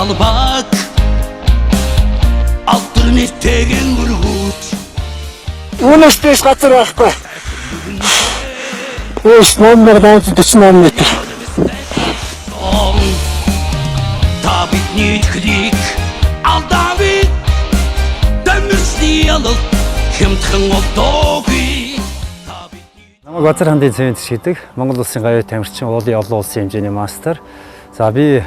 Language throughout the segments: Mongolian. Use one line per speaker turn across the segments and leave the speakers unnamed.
Жалбак Алтар нэвтэгэн өргөж
Үүнээс дэс газар байхгүй. Өөс номер 48 м.
Та бидний итгэхийг алдавит Дэмэрсний ялал хямдхан олдоогүй
Намайг Базар хандын цэвэнд шидэг Монгол улсын гавьяа тамирчин уулын олон улсын хэмжээний мастер. За би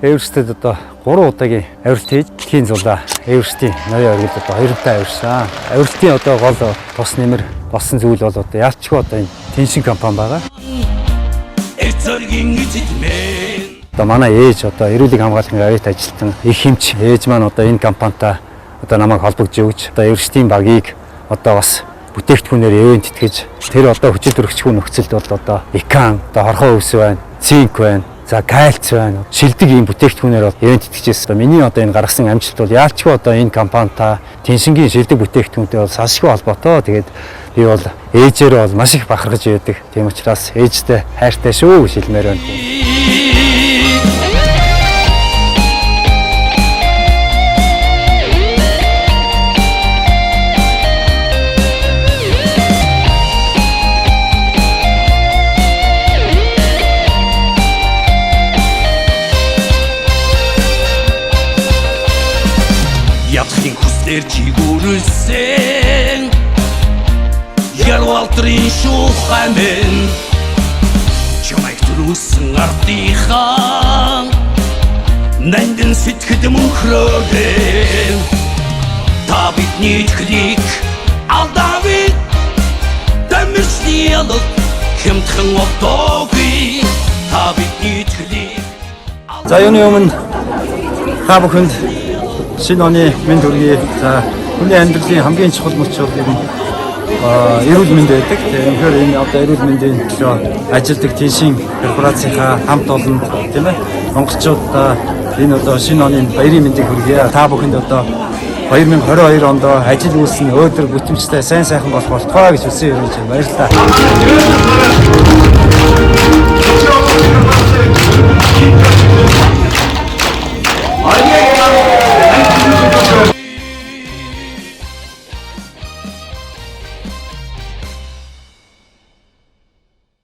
Эверестэд одоо 3 удаагийн авиралт хийж тхийн зулаа. Эверестийн ноён оргилд одоо 2 удаа авирсан. Авиралтын одоо гол тус нэмэр болсон зүйл бол одоо яалчгүй одоо энэ Тэншин компани байгаа. Одоо манай ээж одоо эрүүлэг хамгаалахын гавьяат ажилтан их хэмч ээж маань одоо энэ компанитай одоо намайг холбогдож өгч одоо Эверестийн багийг одоо бас бүтээгдэхүүнээр ивент итгэж тэр одоо хүчил төрөгчгүй нөхцөлд бол одоо икан одоо хорхоо өвс байна, цинк байна, за кальц байна. Шилдэг ийм бүтээгдэхүүнээр бол ивент итгэжсэн. Миний одоо энэ гаргасан амжилт бол яалчгүй одоо энэ компанитай Тэншингийн шилдэг бүтээгдэхүүнтэй бол салшгүй холбоотой. Тэгээд би бол ээжээр бол маш их бахархаж байдаг. Тийм учраас ээжтэй хайртай шүү гэж хэлмээр байна.
Ятхын хүслэр чигүүрэлсэн Ярвалтрын шухамэн Чамайг төрүүлсэн ардынхаа Нандин сэтгэд мөнхрөөдэн Та бидний итгэхийг алдавит Дэмэрсний ялал хямдхан олдоогүй Та бидний итгэхийг
За юуны өмнө та бүхэнд шинэ оны мэнд хүргэе. За хүний амьдралын хамгийн чухал мөч бол эрүүл мэнд байдаг. Тэгэхээр энэ одоо эрүүл мэндийн төлөө ажилладаг Тэншин корпорацийнхаа хамт олон тийм ээ монголчуудаа энэ одоо шинэ оны баярын мэндийг хүргэе. Та бүхэнд одоо 2022 онд ажил үйлс нь өөдрөг бүтэмжтэй сайн сайхан болох болтугай гэж хүсэн өргөж байна. Баярлалаа.